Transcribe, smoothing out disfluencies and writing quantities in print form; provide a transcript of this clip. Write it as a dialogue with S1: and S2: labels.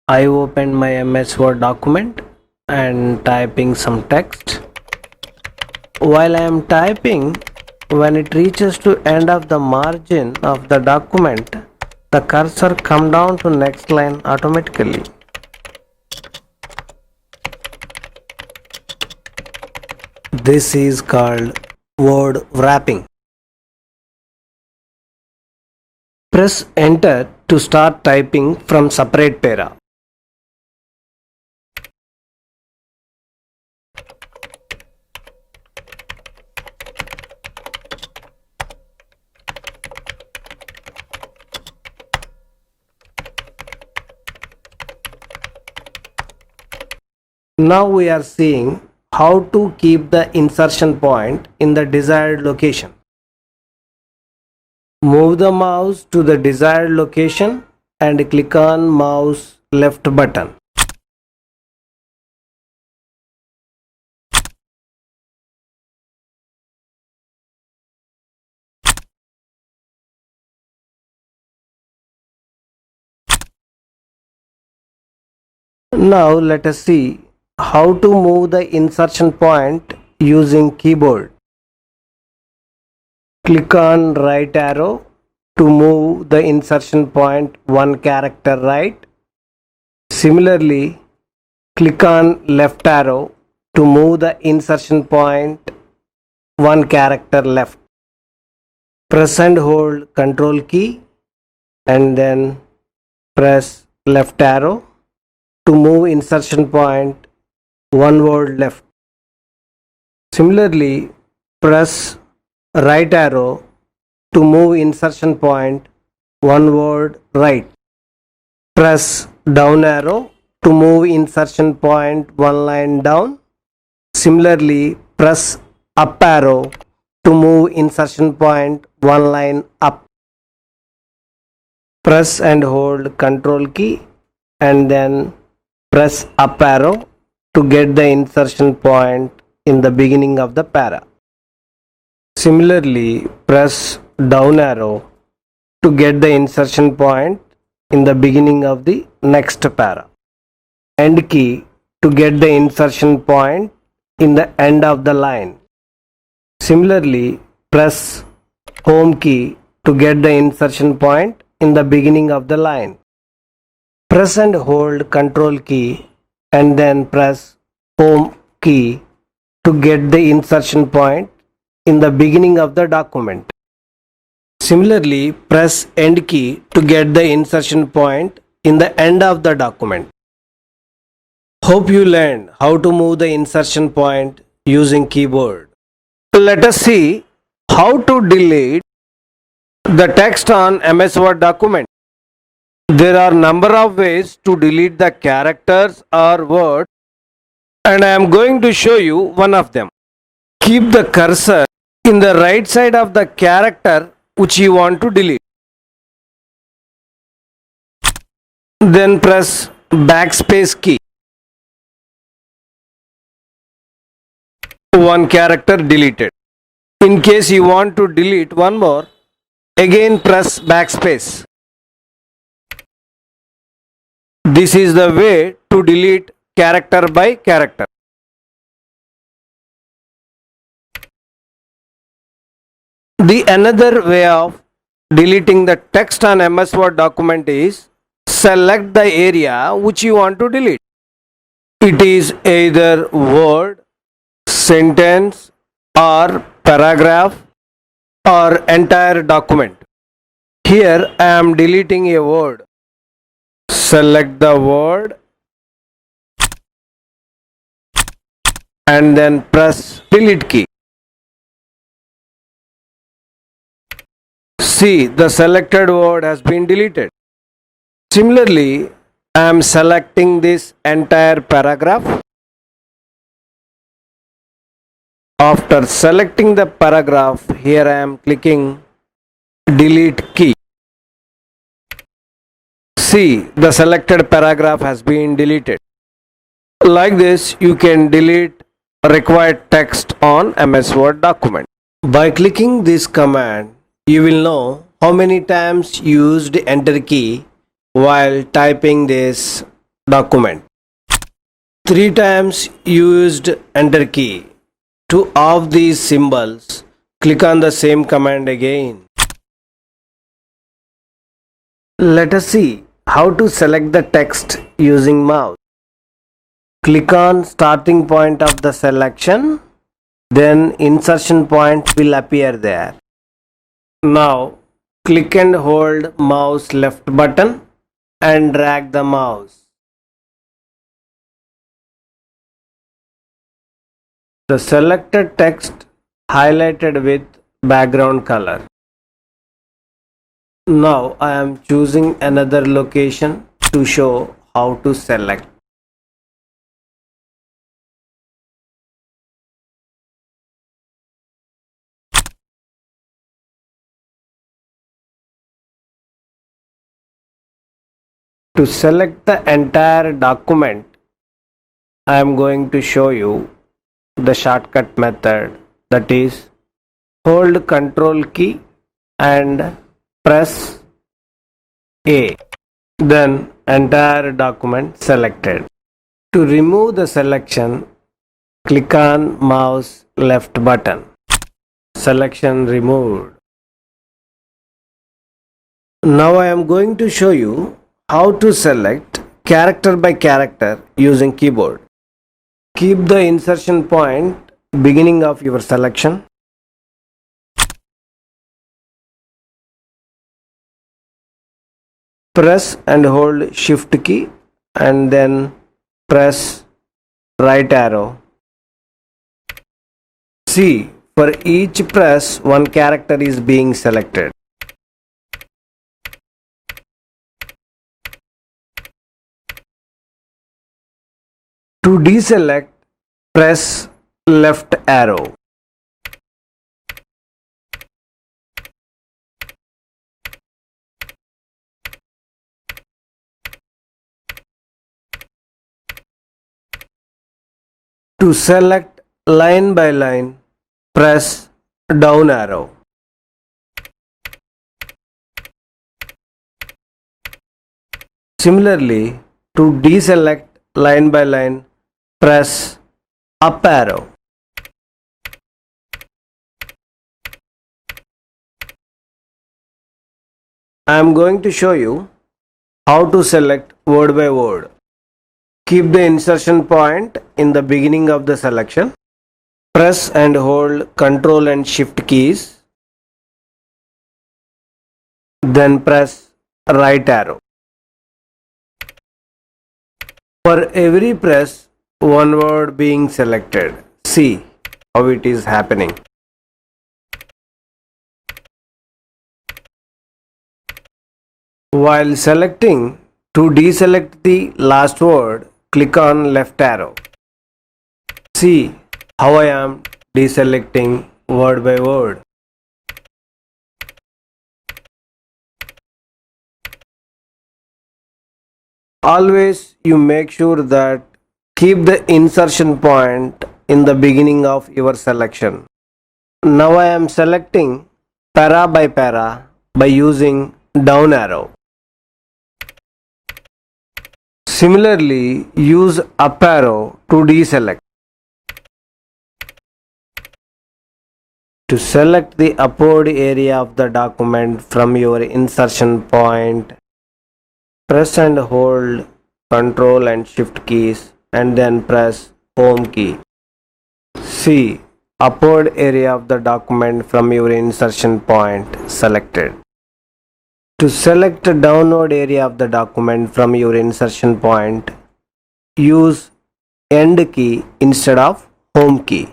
S1: I opened my MS Word document and typing some text. While I am typing, when it reaches to end of the margin of the document, the cursor come down to next line automatically. This is called word wrapping. Press enter to start typing from separate para. Now we are seeing how to keep the insertion point in the desired location. Move the mouse to the desired location and click on mouse left button. Now let us see how to move the insertion point using keyboard. Click on right arrow to move the insertion point one character right. Similarly, click on left arrow to move the insertion point one character left. Press and hold Control key and then press left arrow to move insertion point one word left. Similarly, press right arrow to move insertion point one word right. Press down arrow to move insertion point one line down. Similarly, press up arrow to move insertion point one line up. Press and hold Control key and then press up arrow to get the insertion point in the beginning of the para. Similarly, press down arrow to get the insertion point in the beginning of the next para. End key to get the insertion point in the end of the line. Similarly, press home key to get the insertion point in the beginning of the line. Press and hold Control key and then press home key to get the insertion point in the beginning of the document. Similarly, press end key to get the insertion point in the end of the document. Hope you learned how to move the insertion point using keyboard. Let us see how to delete the text on MS Word document. There are number of ways to delete the characters or words, and I am going to show you one of them. Keep the cursor in the right side of the character which you want to delete. Then press backspace key. One character deleted. In case you want to delete one more, again press backspace. This is the way to delete character by character. The another way of deleting the text on MS Word document is select the area which you want to delete. It is either word, sentence or paragraph or entire document. Here I am deleting a word. Select the word and then press delete key. See, the selected word has been deleted. Similarly, I am selecting this entire paragraph. After selecting the paragraph, here I am clicking delete key. See, the selected paragraph has been deleted. Like this, you can delete required text on MS Word document. By clicking this command, you will know how many times you used enter key while typing this document. 3 times used enter key. To off these symbols, click on the same command again. Let us see how to select the text using mouse. Click on starting point of the selection, then insertion point will appear there. Now click and hold mouse left button and drag the mouse. The selected text highlighted with background color. Now I am choosing another location to show how to select. To select the entire document, I am going to show you the shortcut method, that is, hold Ctrl key and press A, then entire document selected. To remove the selection, click on mouse left button. Selection removed. Now I am going to show you how to select character by character using keyboard. Keep the insertion point beginning of your selection. Press and hold shift key and then press right arrow. See, for each press one character is being selected. To deselect, press left arrow. To select line by line, press down arrow. Similarly, to deselect line by line, press up arrow. I am going to show you how to select word by word. Keep the insertion point in the beginning of the selection. Press and hold Ctrl and Shift keys. Then press right arrow. For every press, one word being selected. See how it is happening. While selecting, to deselect the last word, click on left arrow. See how I am deselecting word by word. Always you make sure that keep the insertion point in the beginning of your selection. Now I am selecting para by para by using down arrow. Similarly, use up arrow to deselect. To select the upward area of the document from your insertion point, press and hold Ctrl and Shift keys and then press Home key. See upward area of the document from your insertion point selected. To select the downward area of the document from your insertion point, use End key instead of Home key.